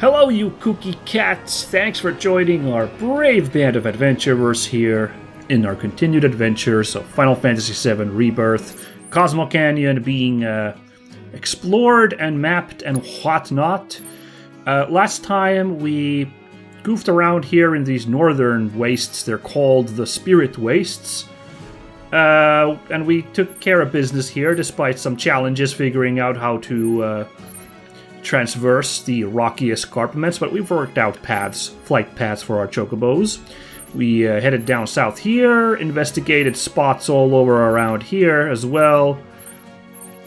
Hello, you kooky cats! Thanks for joining our brave band of adventurers here in our continued adventures of Final Fantasy VII Rebirth, Cosmo Canyon being explored and mapped and whatnot. Last time we goofed around here in these northern wastes. They're called the Spirit Wastes. And we took care of business here despite some challenges figuring out how to transverse the rocky escarpments, but we've worked out flight paths for our chocobos. We headed down south here, investigated spots all over around here as well,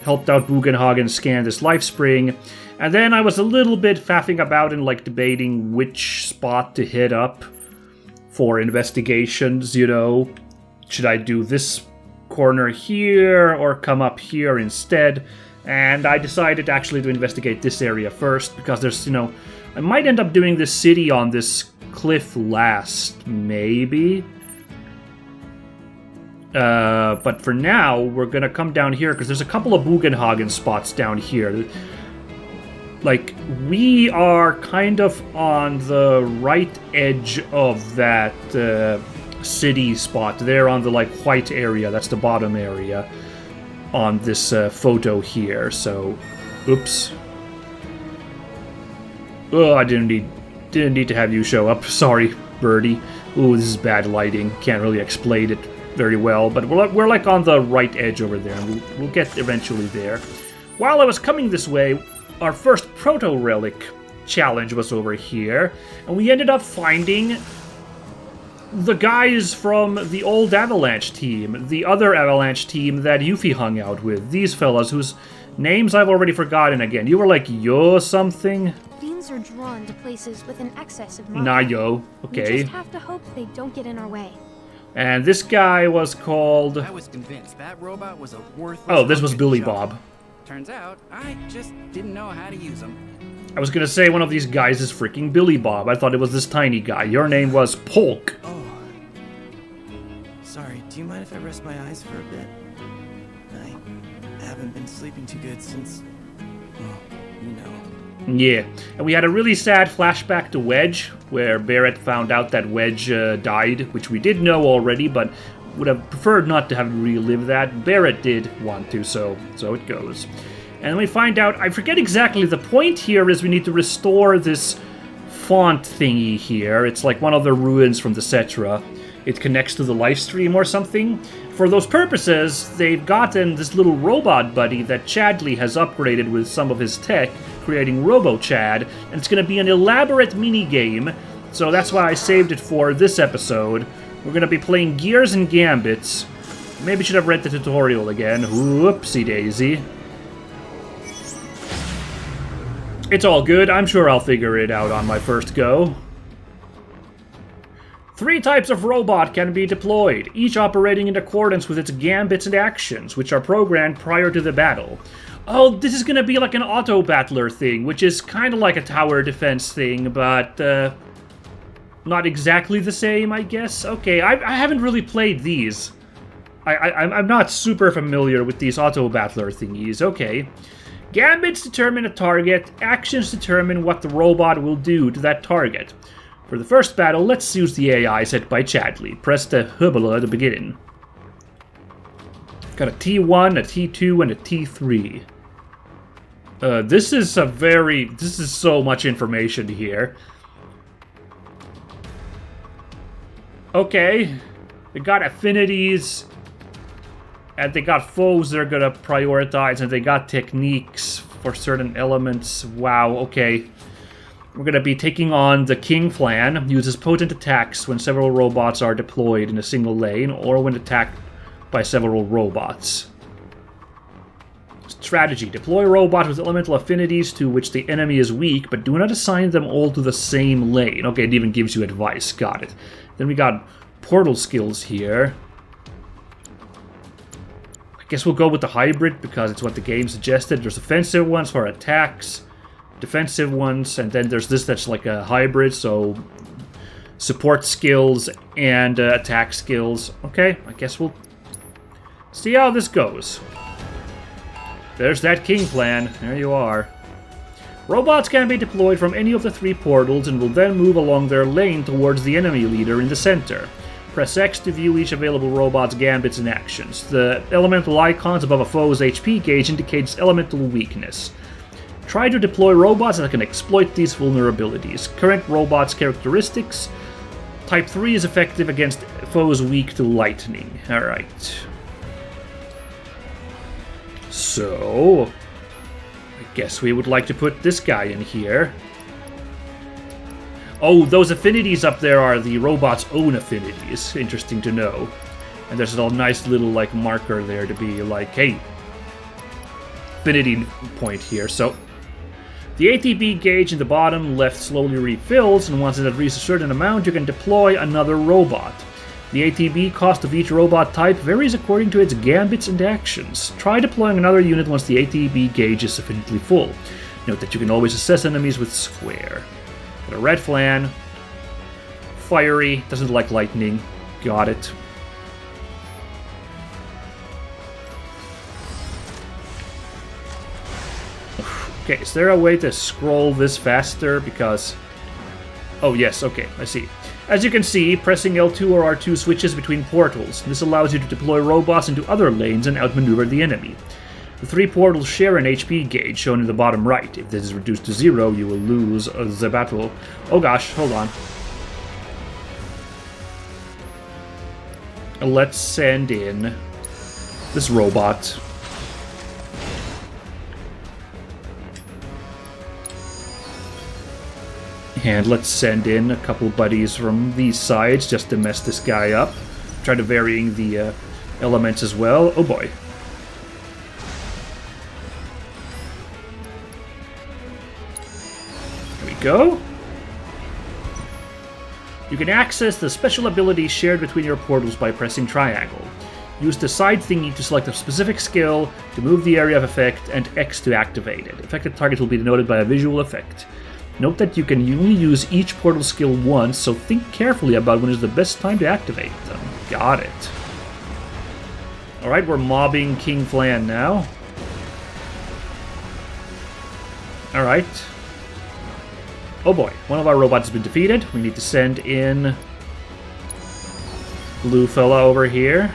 helped out Bugenhagen scan this life spring, and then I was a little bit faffing about and debating which spot to hit up for investigations, should I do this corner here or come up here instead? And I decided actually to investigate this area first, because there's, I might end up doing this city on this cliff last, maybe. But for now, we're gonna come down here, because there's a couple of Bugenhagen spots down here. We are kind of on the right edge of that city spot. There on the, white area, that's the bottom area on this photo here, so oops. Oh, I didn't need to have you show up. Sorry, Birdie. Ooh, this is bad lighting. Can't really explain it very well, but we're on the right edge over there, and we'll get eventually there. While I was coming this way, our first protorelic challenge was over here, and we ended up finding the guys from the old Avalanche team, the other Avalanche team that Yuffie hung out with. These fellas whose names I've already forgotten again. You were like, yo something? Fiends are drawn to places with an excess of mana. Nah, yo. Okay. We just have to hope they don't get in our way. And this guy was called... I was convinced that robot was a worthless... Oh, this was Billy Bob. Turns out, I just didn't know how to use him. I was gonna say one of these guys is freaking Billy Bob. I thought it was this tiny guy. Your name was Polk. Oh. Sorry, do you mind if I rest my eyes for a bit? I haven't been sleeping too good since... Yeah, and we had a really sad flashback to Wedge, where Barrett found out that Wedge died, which we did know already, but would have preferred not to have relived that. Barrett did want to, so it goes. And we find out, I forget exactly, the point here is we need to restore this font thingy here. It's like one of the ruins from the Cetra. It connects to the live stream or something. For those purposes, they've gotten this little robot buddy that Chadley has upgraded with some of his tech, creating Robochad, and it's going to be an elaborate minigame, so that's why I saved it for this episode. We're going to be playing Gears and Gambits. Maybe should have read the tutorial again. Whoopsie daisy. It's all good. I'm sure I'll figure it out on my first go. 3 types of robot can be deployed, each operating in accordance with its gambits and actions, which are programmed prior to the battle. Oh, this is gonna be like an autobattler thing, which is kind of like a tower defense thing, but not exactly the same, I guess. Okay, I haven't really played these. I'm not super familiar with these autobattler thingies. Okay. Gambits determine a target, actions determine what the robot will do to that target. For the first battle, let's use the AI set by Chadley. Press the hubble to begin. Got a T1, a T2, and a T3. This is so much information here. Okay. They got affinities. And they got foes they're gonna prioritize, and they got techniques for certain elements. Wow, okay. We're going to be taking on the King Clan. Uses potent attacks when several robots are deployed in a single lane, or when attacked by several robots. Strategy. Deploy robots with elemental affinities to which the enemy is weak, but do not assign them all to the same lane. Okay, it even gives you advice. Got it. Then we got portal skills here. I guess we'll go with the hybrid, because it's what the game suggested. There's offensive ones for attacks, defensive ones, and then there's this that's like a hybrid, so support skills and attack skills. Okay, I guess we'll see how this goes. There's that King Clan. There you are. Robots can be deployed from any of the 3 portals and will then move along their lane towards the enemy leader in the center. Press X to view each available robot's gambits and actions. The elemental icons above a foe's HP gauge indicates elemental weakness. Try to deploy robots that can exploit these vulnerabilities. Current robots' characteristics. Type 3 is effective against foes weak to lightning. Alright. So... I guess we would like to put this guy in here. Oh, those affinities up there are the robot's own affinities. Interesting to know. And there's a nice little, like, marker there to be like, hey, affinity point here. So, the ATB gauge in the bottom left slowly refills, and once it has reached a certain amount, you can deploy another robot. The ATB cost of each robot type varies according to its gambits and actions. Try deploying another unit once the ATB gauge is sufficiently full. Note that you can always assess enemies with square. Got a red flan. Fiery, doesn't like lightning. Got it. Okay, is there a way to scroll this faster? Because... oh yes, okay, I see. As you can see, pressing L2 or R2 switches between portals. This allows you to deploy robots into other lanes and outmaneuver the enemy. The 3 portals share an HP gauge shown in the bottom right. If this is reduced to 0, you will lose the battle. Oh gosh, hold on. Let's send in this robot. And let's send in a couple buddies from these sides just to mess this guy up. Try to varying the elements as well. Oh boy. There we go. You can access the special abilities shared between your portals by pressing triangle. Use the side thingy to select a specific skill, to move the area of effect, and X to activate it. Affected target will be denoted by a visual effect. Note that you can only use each portal skill once, so think carefully about when is the best time to activate them. Got it. Alright, we're mobbing King Flan now. Alright. Oh boy, one of our robots has been defeated. We need to send in blue fella over here.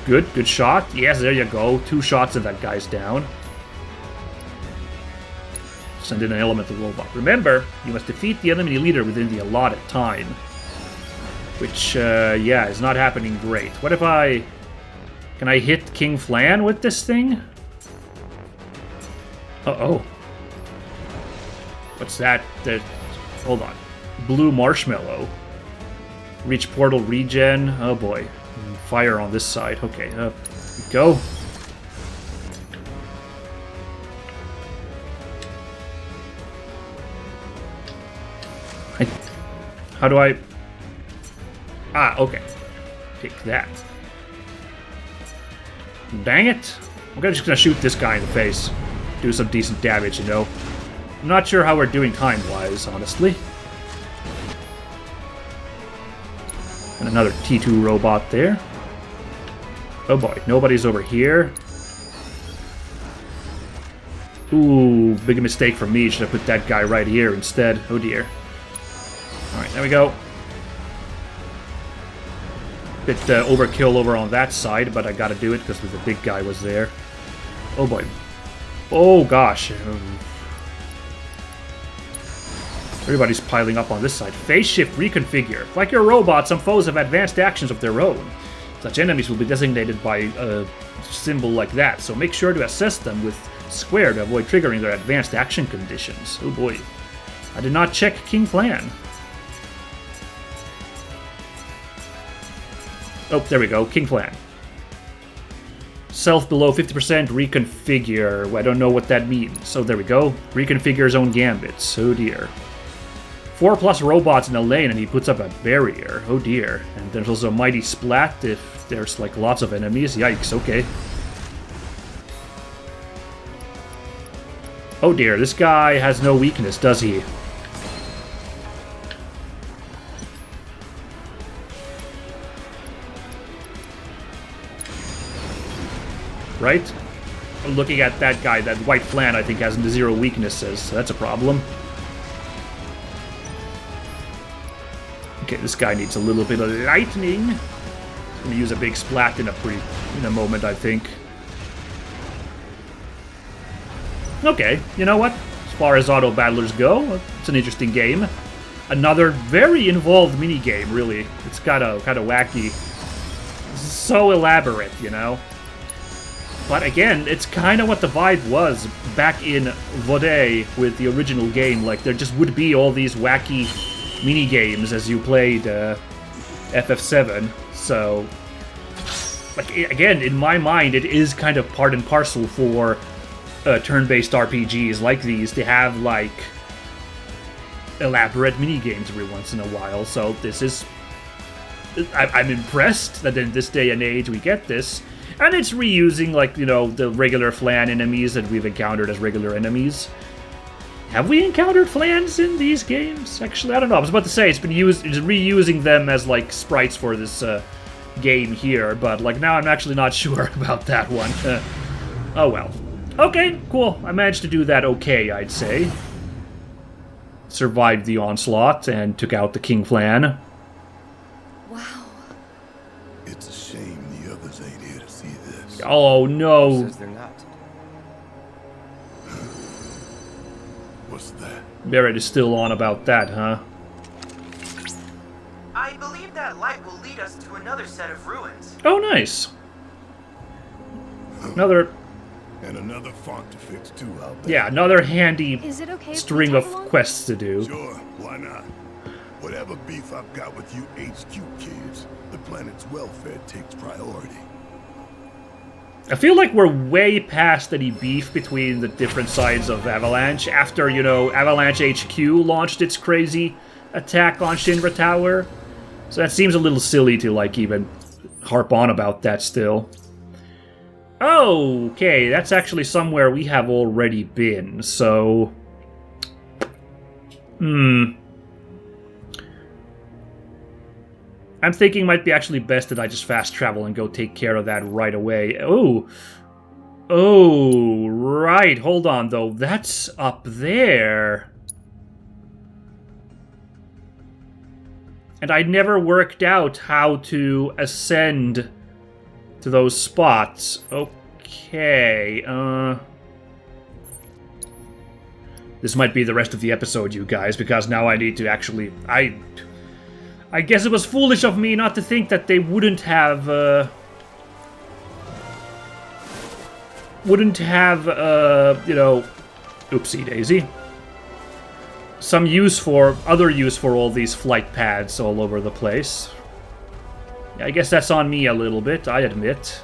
Good shot. Yes, there you go. 2 shots and that guy's down. Send in an elemental robot. Remember, you must defeat the enemy leader within the allotted time. Which, yeah, is not happening great. What if I... can I hit King Flan with this thing? Uh-oh. What's that? Hold on. Blue marshmallow. Reach portal regen. Oh boy. Fire on this side. Okay, up we go. How do I... ah, okay. Pick that. Dang it. I'm just gonna shoot this guy in the face. Do some decent damage, you know. I'm not sure how we're doing time-wise, honestly. And another T2 robot there. Oh boy, nobody's over here. Ooh, big mistake from me. Should have put that guy right here instead. Oh dear. Alright, there we go. Bit overkill over on that side, but I gotta do it because the big guy was there. Oh boy. Oh gosh. Everybody's piling up on this side. Phase shift reconfigure. Like your robot, some foes have advanced actions of their own. Such enemies will be designated by a symbol like that, so make sure to assess them with square to avoid triggering their advanced action conditions. Oh boy. I did not check King Flan. Oh, there we go. King Flan. Self below 50% reconfigure. I don't know what that means. So there we go. Reconfigure his own gambits. Oh dear. 4+ robots in a lane and he puts up a barrier. Oh dear. And there's also a mighty splat if there's like lots of enemies. Yikes, okay. Oh dear, this guy has no weakness, does he? Right? looking at that guy, that white flan, I think has 0 weaknesses, so that's a problem. Okay, this guy needs a little bit of lightning. I'm gonna use a big splat in a moment, I think. Okay, you know what? As far as auto battlers go, it's an interesting game. Another very involved minigame, really. It's kind of wacky. So elaborate, you know? But again, it's kind of what the vibe was back in Vode with the original game. Like, there just would be all these wacky minigames as you played FF7. So, like, again, in my mind, it is kind of part and parcel for turn-based RPGs like these to have, like, elaborate minigames every once in a while. So this is... I'm impressed that in this day and age we get this. And it's reusing, like, you know, the regular flan enemies that we've encountered as regular enemies. Have we encountered flans in these games? Actually, I don't know. I was about to say it's reusing them as, like, sprites for this game here. But, like, now I'm actually not sure about that one. Oh, well. Okay, cool. I managed to do that okay, I'd say. Survived the onslaught and took out the King Flan. Wow. It's a shame the others ain't here to see this. Oh, no. Says they're not. What's that? Barrett is still on about that, huh? I believe that light will lead us to another set of ruins. Oh, nice. Another... And another font to fix too out there. Yeah, another handy Is it okay if we string tag of along? quests to do. Sure, why not? Whatever beef I've got with you HQ kids, the planet's welfare takes priority. I feel like we're way past any beef between the different sides of Avalanche after, you know, Avalanche HQ launched its crazy attack on Shinra Tower. So that seems a little silly to, like, even harp on about that still. Okay, that's actually somewhere we have already been, so... I'm thinking it might be actually best that I just fast travel and go take care of that right away. Oh, right, hold on, though. That's up there. And I never worked out how to ascend to those spots. Okay, this might be the rest of the episode, you guys, because now I need to actually... I guess it was foolish of me not to think that they wouldn't have, you know... Oopsie daisy. Some other use for all these flight pads all over the place. I guess that's on me a little bit, I admit.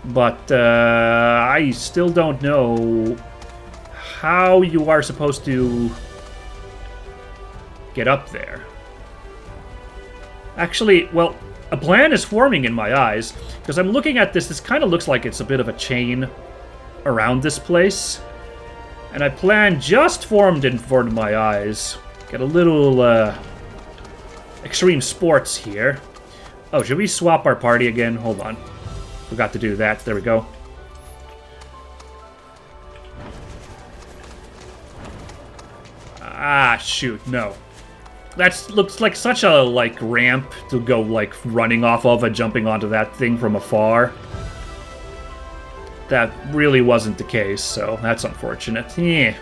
But, I still don't know how you are supposed to get up there. Actually, well, a plan is forming in my eyes, because I'm looking at this kind of looks like it's a bit of a chain around this place. And a plan just formed in front of my eyes. Get a little, extreme sports here. Oh, should we swap our party again? Hold on. Forgot to do that. There we go. Ah, shoot. No. That looks like such a, like, ramp to go, like, running off of and jumping onto that thing from afar. That really wasn't the case, so that's unfortunate. Yeah.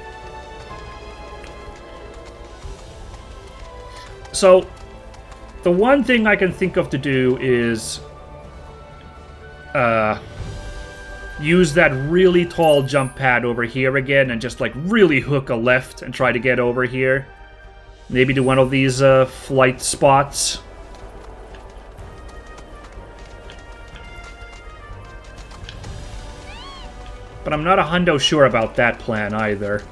So, the one thing I can think of to do is use that really tall jump pad over here again and just, like, really hook a left and try to get over here. Maybe to one of these flight spots. But I'm not a hundo sure about that plan either.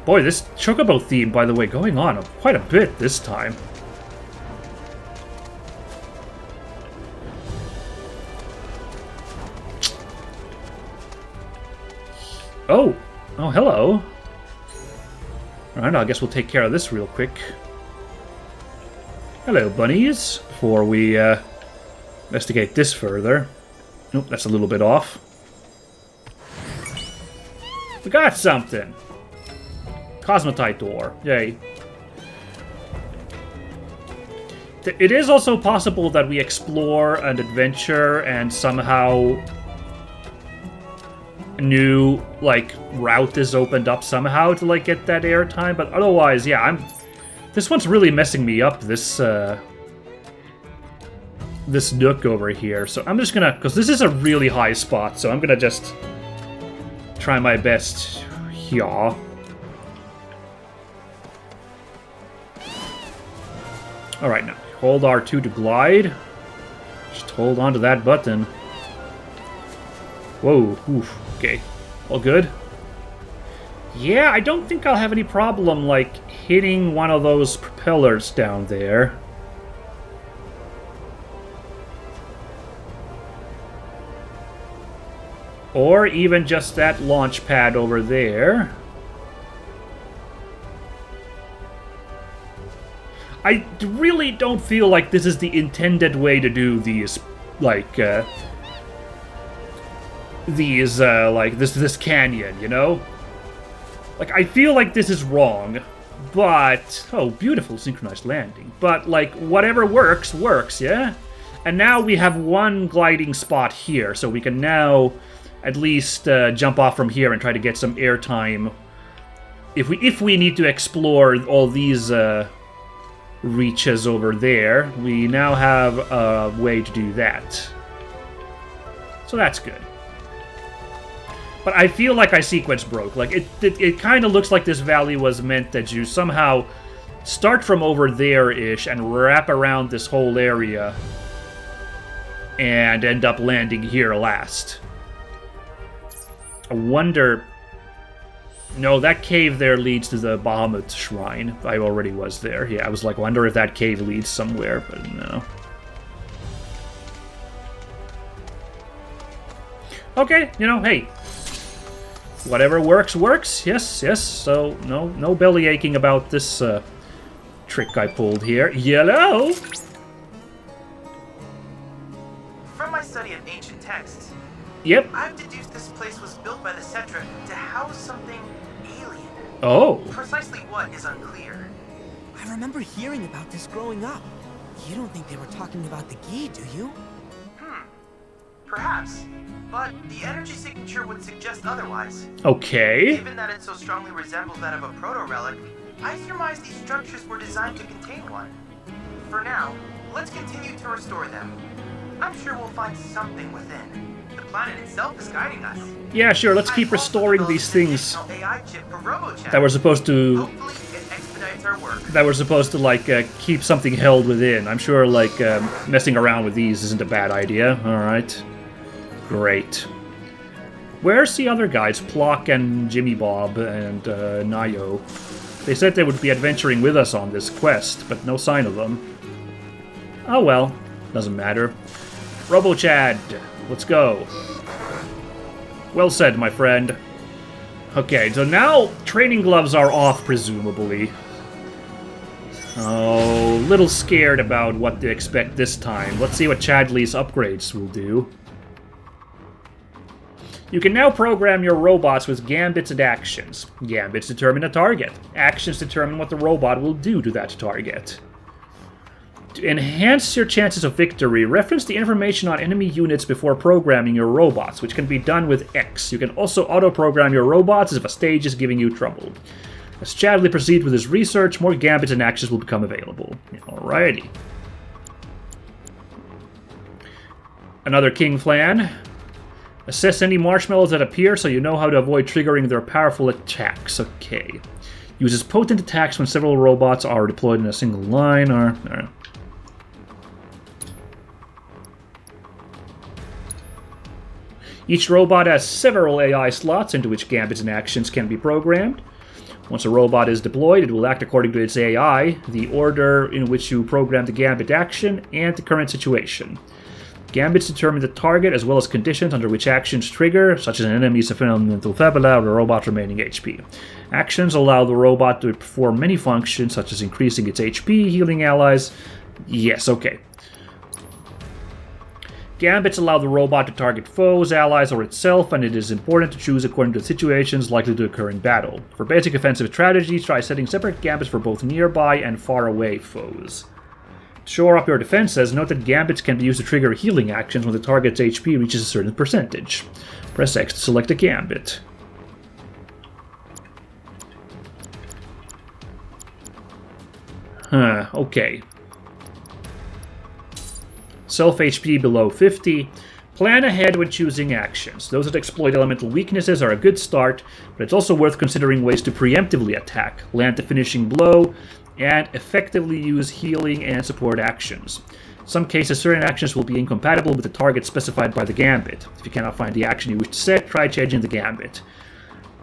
Boy, this Chocobo theme, by the way, going on quite a bit this time. Oh! Oh, hello. Alright, I guess we'll take care of this real quick. Hello, bunnies. Before we investigate this further. Nope, that's a little bit off. We got something. Cosmotite ore. Yay. It is also possible that we explore an adventure and somehow a new, like, route is opened up somehow to, like, get that airtime. But otherwise, yeah, this one's really messing me up, this nook over here. So I'm just gonna, because this is a really high spot, so I'm gonna just try my best here. Alright, now hold R2 to glide. Just hold on to that button. Whoa, oof, okay. All good? Yeah, I don't think I'll have any problem, like, hitting one of those propellers down there. Or even just that launch pad over there. I really don't feel like this is the intended way to do these, like, this canyon, you know? Like, I feel like this is wrong, but... Oh, beautiful synchronized landing. But, like, whatever works, works, yeah? And now we have one gliding spot here, so we can now at least jump off from here and try to get some airtime. If we need to explore all these reaches over there, we now have a way to do that. So that's good. But I feel like I sequence broke. Like, it kind of looks like this valley was meant that you somehow start from over there-ish and wrap around this whole area and end up landing here last. I wonder... No, that cave there leads to the Bahamut Shrine. I already was there. Yeah, I was like, wonder if that cave leads somewhere, but no. Okay, you know, hey. Whatever works, works. Yes, yes. So, no belly aching about this trick I pulled here. Yellow! From my study of ancient texts, Yep. I've deduced this place was built by the Cetra to house something alien. Oh. Precisely what is unclear. I remember hearing about this growing up. You don't think they were talking about the Gi, do you? Perhaps. But the energy signature would suggest otherwise. Okay. Given that it so strongly resembles that of a proto-relic, I surmise these structures were designed to contain one. For now, let's continue to restore them. I'm sure we'll find something within. The planet itself is guiding us. Yeah, sure, let's keep restoring these things AI chip for Robochad. that were supposed to... Hopefully it expedites our work. That were supposed to, like, keep something held within. I'm sure, like, messing around with these isn't a bad idea. Alright. Great. Where's the other guys? Plock and Jimmy Bob and Nayo. They said they would be adventuring with us on this quest, but no sign of them. Oh well, doesn't matter. Robochad, let's go. Well said, my friend. Okay, so now training gloves are off, presumably. Oh, little scared about what to expect this time. Let's see what Chadley's upgrades will do. You can now program your robots with gambits and actions. Gambits determine a target. Actions determine what the robot will do to that target. To enhance your chances of victory, reference the information on enemy units before programming your robots, which can be done with X. You can also auto-program your robots if a stage is giving you trouble. As Chadley proceeds with his research, more gambits and actions will become available. Alrighty. Another King Flan. Assess any marshmallows that appear so you know how to avoid triggering their powerful attacks. Okay. Uses potent attacks when several robots are deployed in a single line, or... Each robot has several AI slots into which gambits and actions can be programmed. Once a robot is deployed, it will act according to its AI, the order in which you program the gambit action, and the current situation. Gambits determine the target as well as conditions under which actions trigger, such as an enemy's mental fabula or the robot's remaining HP. Actions allow the robot to perform many functions, such as increasing its HP, healing allies, Yes, okay. Gambits allow the robot to target foes, allies, or itself, and it is important to choose according to the situations likely to occur in battle. For basic offensive strategies, try setting separate gambits for both nearby and far away foes. To shore up your defenses, note that gambits can be used to trigger healing actions when the target's HP reaches a certain percentage. Press X to select a gambit. Okay. Self HP below 50. Plan ahead when choosing actions. Those that exploit elemental weaknesses are a good start, but it's also worth considering ways to preemptively attack, land the finishing blow, and effectively use healing and support actions. In some cases, certain actions will be incompatible with the target specified by the gambit. If you cannot find the action you wish to set, try changing the gambit.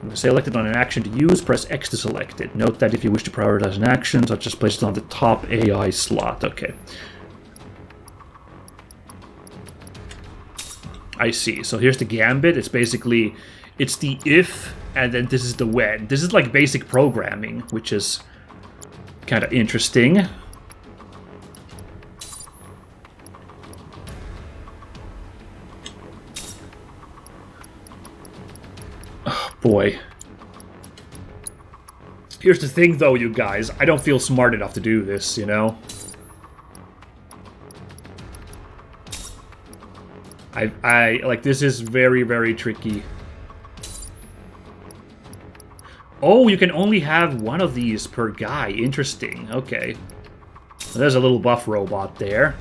When you select it on an action to use, press X to select it. Note that if you wish to prioritize an action, such as place it on the top AI slot. Okay. I see. So here's the gambit. It's basically, it's the if, and then this is the when. This is like basic programming, which is kind of interesting. Oh, boy. Here's the thing, though, you guys. I don't feel smart enough to do this, you know? I like, this is very, very tricky. Oh, you can only have one of these per guy. Interesting. Okay. There's a little buff robot there.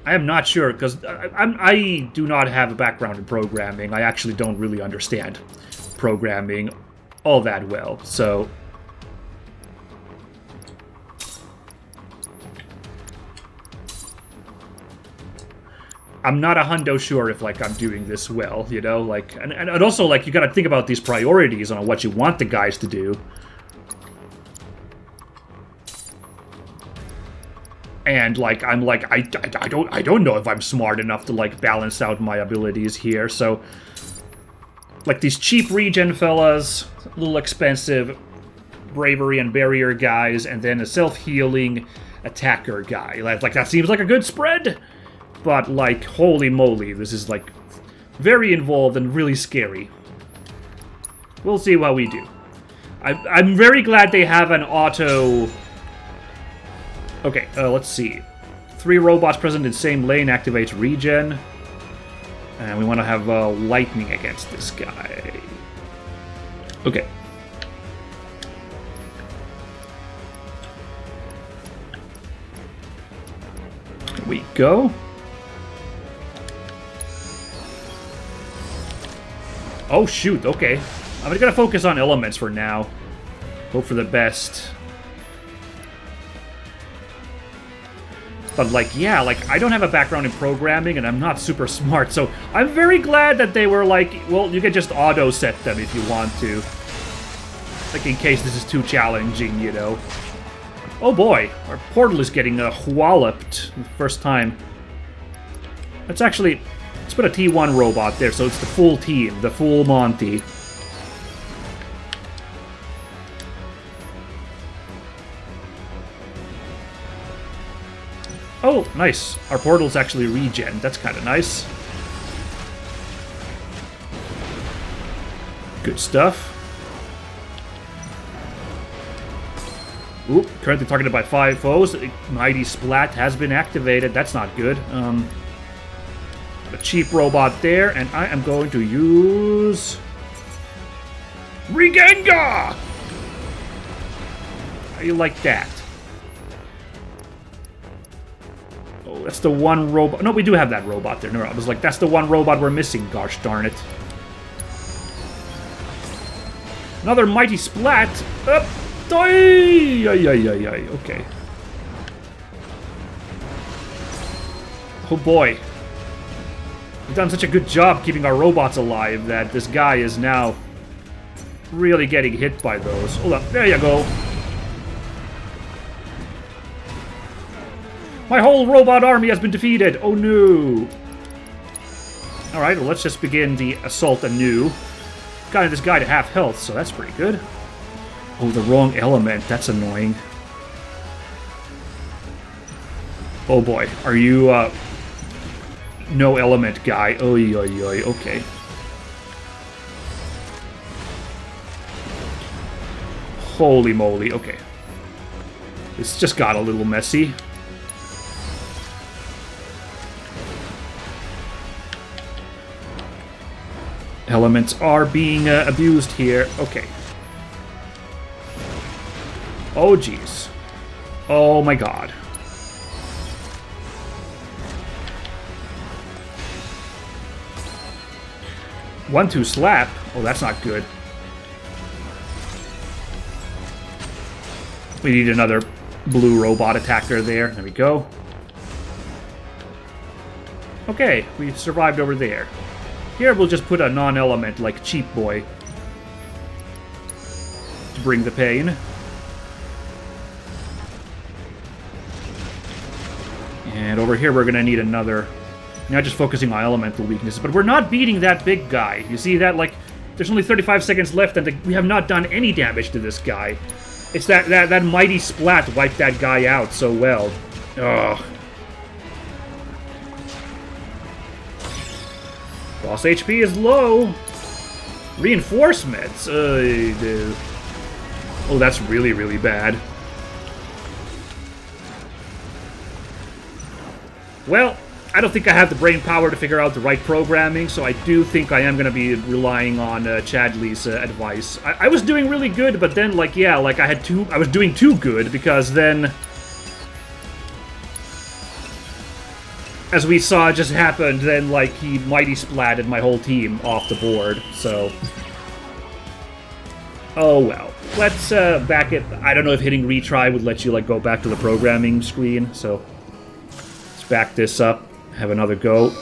I am not sure, because I do not have a background in programming. I actually don't really understand programming all that well, so... I'm not 100% sure if, like, I'm doing this well, you know? Like, and also, like, you gotta think about these priorities on what you want the guys to do. And, like, I'm like, I don't know if I'm smart enough to, like, balance out my abilities here, so... Like, these cheap regen fellas, a little expensive bravery and barrier guys, and then a self-healing attacker guy. Like, that seems like a good spread! But, like, holy moly, this is, like, very involved and really scary. We'll see what we do. I'm very glad they have an auto... Okay, let's see. 3 robots present in same lane activates regen. And we want to have lightning against this guy. Okay. Here we go. Oh, shoot, okay. I'm gonna focus on elements for now. Hope for the best. But, like, yeah, like, I don't have a background in programming, and I'm not super smart, so I'm very glad that they were like, well, you can just auto-set them if you want to. Like, in case this is too challenging, you know. Oh boy, our portal is getting walloped the first time. Let's actually... Let's put a T1 robot there, so it's the full team, the full Monty. Oh, nice. Our portal's actually regen. That's kind of nice. Good stuff. Oop, currently targeted by 5 foes. Mighty Splat has been activated. That's not good. A cheap robot there, and I am going to use... Regenga! How you like that? Oh, that's the one robot... No, we do have that robot there. No, I was like, that's the one robot we're missing, gosh darn it. Another Mighty Splat! Up! Okay. Oh boy. We've done such a good job keeping our robots alive that this guy is now really getting hit by those. Hold on, there you go. My whole robot army has been defeated. Oh no. Alright, well, let's just begin the assault anew. Got this guy to half health, so that's pretty good. Oh, the wrong element. That's annoying. Oh boy, are you no element guy? Oy oy oy, okay. Holy moly, okay. This just got a little messy. Elements are being abused here. Okay. Oh jeez. Oh my god. One-two slap. Oh, that's not good. We need another blue robot attacker there. There we go. Okay, we survived over there. Here we'll just put a non-element like Cheap Boy to bring the pain. And over here we're gonna need another. Not just focusing on elemental weaknesses, but we're not beating that big guy. You see that? Like, there's only 35 seconds left, and we have not done any damage to this guy. It's that mighty splat wiped that guy out so well. Ugh. Boss HP is low. Reinforcements. Dude. Oh, that's really, really bad. Well, I don't think I have the brain power to figure out the right programming, so I do think I am going to be relying on Chadley's advice. I was doing really good, but then, like, yeah, like I was doing too good, because then, as we saw just happened, then, like, he mighty splatted my whole team off the board, so. Oh well. Let's back it. I don't know if hitting retry would let you, like, go back to the programming screen, so let's back this up. Have another go.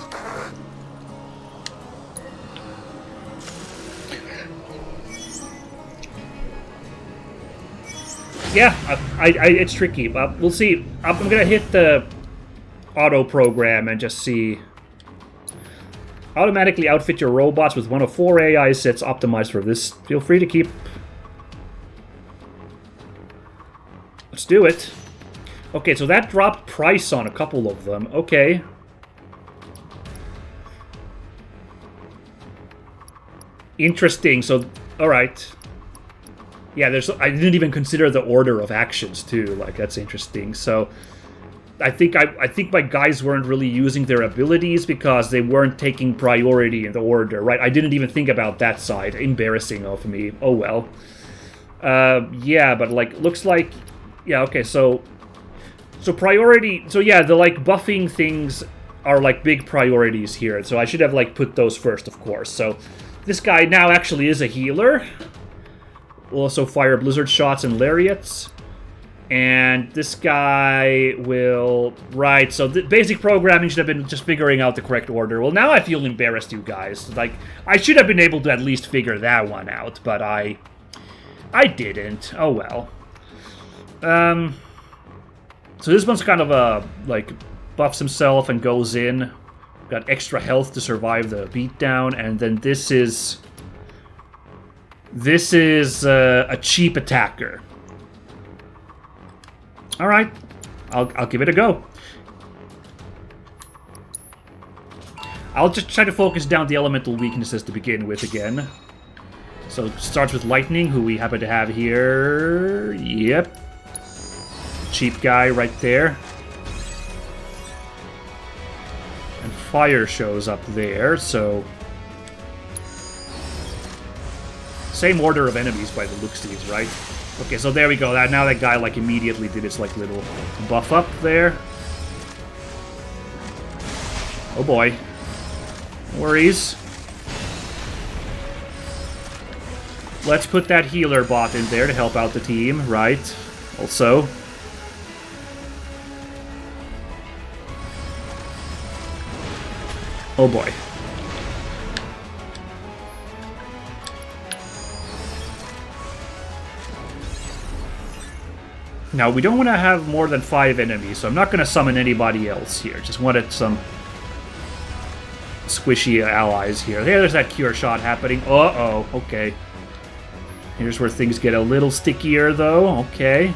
Yeah, it's tricky, but we'll see. I'm gonna hit the auto program and just see. Automatically outfit your robots with one of 4 AI sets optimized for this. Feel free to keep. Let's do it. Okay, so that dropped price on a couple of them. Okay. Interesting. So, all right. Yeah, I didn't even consider the order of actions too. Like, that's interesting. So, I think my guys weren't really using their abilities because they weren't taking priority in the order, right? I didn't even think about that side. Embarrassing of me. Oh well. Yeah, but like, looks like, yeah. Okay, so priority. So yeah, the like buffing things are like big priorities here. So I should have like put those first, of course. So. This guy now actually is a healer. Will also fire blizzard shots and lariats. And this guy will... Right, so the basic programming should have been just figuring out the correct order. Well, now I feel embarrassed, you guys. Like, I should have been able to at least figure that one out, but I didn't. Oh, well. So this one's kind of a, like, buffs himself and goes in. Got extra health to survive the beatdown, and then this is a cheap attacker. All right, I'll give it a go. I'll just try to focus down the elemental weaknesses to begin with again. So it starts with lightning, who we happen to have here. Yep, cheap guy right there. And fire shows up there, so... Same order of enemies by the looksies, right? Okay, so there we go. Now that guy, like, immediately did his, like, little buff up there. Oh boy. No worries. Let's put that healer bot in there to help out the team, right? Also... Oh boy. Now, we don't want to have more than 5 enemies, so I'm not going to summon anybody else here. Just wanted some squishy allies here. There's that cure shot happening. Uh-oh, okay. Here's where things get a little stickier, though. Okay.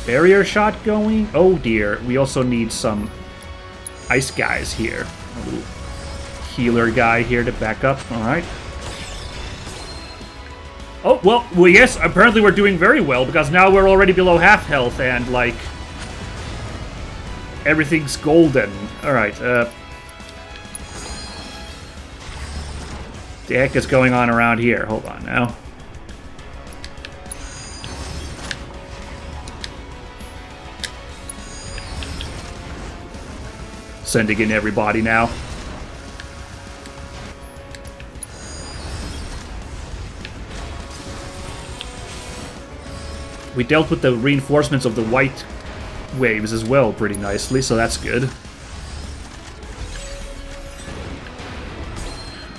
barrier shot going. Oh dear, we also need some ice guys here. Ooh. Healer guy here to back up. Alright. Oh, well, yes, apparently we're doing very well, because now we're already below half health, and, like, everything's golden. Alright, the heck is going on around here? Hold on now. Sending in everybody now. We dealt with the reinforcements of the white waves as well pretty nicely, so that's good.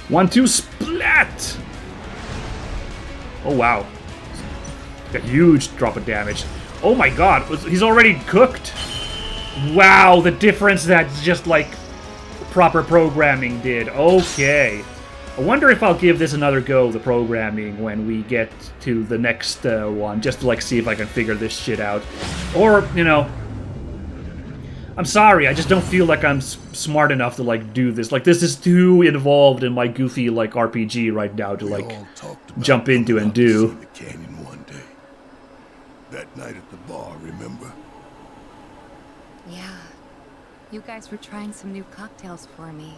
1-2 splat! Oh wow. A huge drop of damage. Oh my god, he's already cooked? Wow, the difference that just like proper programming did. Okay. I wonder if I'll give this another go, the programming, when we get to the next one, just to like see if I can figure this shit out. Or, you know, I'm sorry, I just don't feel like I'm smart enough to like do this. Like, this is too involved in my goofy like RPG right now to like jump into and do. The canyon one day. That night at the bar, remember? Yeah. You guys were trying some new cocktails for me.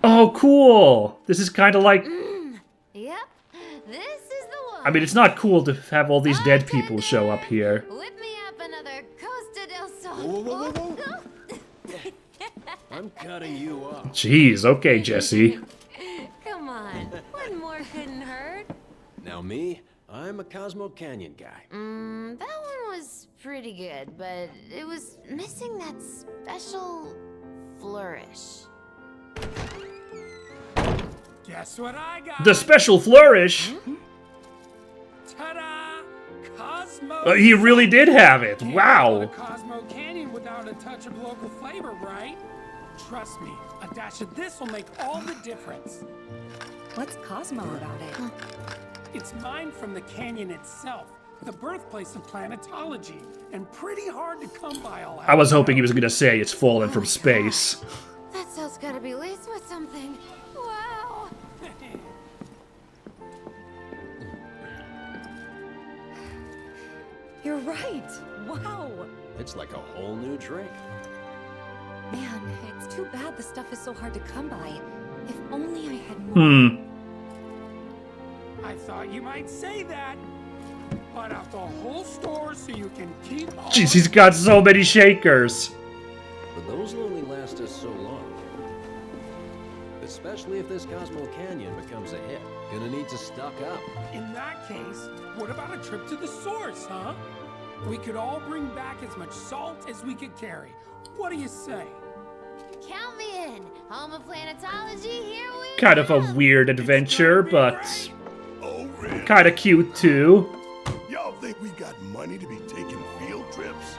Oh, cool! This is kind of like... Yep, this is the one. I mean, it's not cool to have all these dead people show up here. Whip me up another Costa del Sol. Whoa, whoa, whoa. I'm cutting you off. Jeez, okay, Jesse. Come on, one more couldn't hurt. Now me, I'm a Cosmo Canyon guy. That one was pretty good, but it was missing that special flourish. Guess what I got? The special flourish! Ta-da! Cosmo. He really did have it. Can't Wow. go to Cosmo Canyon without a touch of local flavor, right? Trust me, a dash of this will make all the difference. What's Cosmo about it? It's mined from the canyon itself, the birthplace of planetology, and pretty hard to come by. I was hoping he was gonna say it's fallen from space. That cells gotta be laced with something. Wow. You're right. Wow. It's like a whole new drink. Man, it's too bad the stuff is so hard to come by. If only I had more. I thought you might say that. Bought out the whole store so you can keep all. Jeez, he's got so many shakers. But those will only last us so long. Especially if this Cosmo Canyon becomes a hit. Gonna need to stock up. In that case, what about a trip to the source, huh? We could all bring back as much salt as we could carry. What do you say? Count me in. Home of planetology, here we Kind of a weird adventure, but Oh, really? kind of cute too. Y'all think we got money to be taking field trips?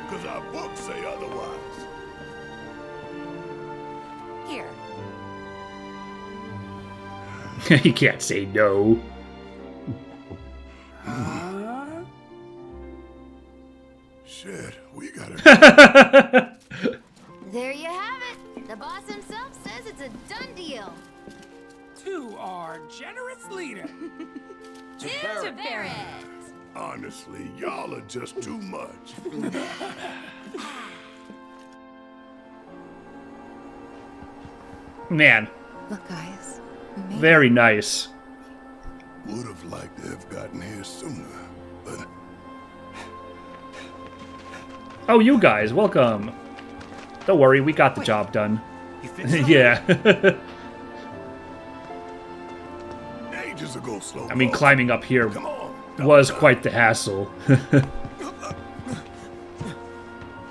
Because our books say otherwise. Here. He can't say no. Huh? Shit, we gotta... There you have it. The boss himself says it's a done deal. To our generous leader. To Barrett. Honestly, y'all are just too much. Man, Look, guys. We made very nice. Would have liked to have gotten here sooner, but... Oh, you guys, welcome. Don't worry, we got the job done. You fixed it? Yeah. Ages ago, slow. I mean, climbing up here Come on. was quite the hassle.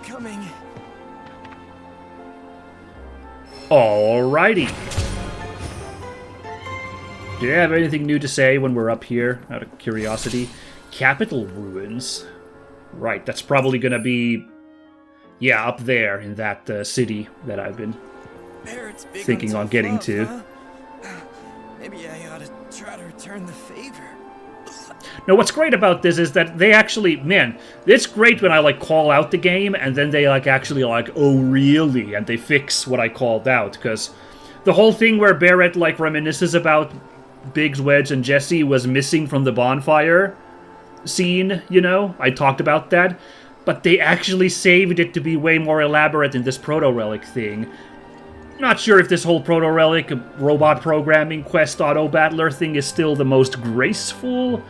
Coming. Alrighty. Do you have anything new to say when we're up here, out of curiosity? Capital Ruins. Right, that's probably gonna be... Yeah, up there in that city that I've been Barrett's big thinking on tough getting love, to. huh? Maybe I ought to try to return the favor. Now, what's great about this is that they actually, man, it's great when I, like, call out the game, and then they, like, actually, like, oh, really? And they fix what I called out, because the whole thing where Barrett, like, reminisces about Biggs, Wedge, and Jesse was missing from the bonfire scene, you know? I talked about that. But they actually saved it to be way more elaborate in this proto-relic thing. Not sure if this whole proto-relic robot programming quest autobattler thing is still the most graceful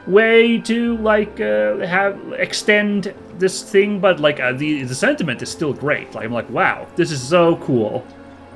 way to, like, extend this thing, but, like, the sentiment is still great. Like, I'm like, wow, this is so cool.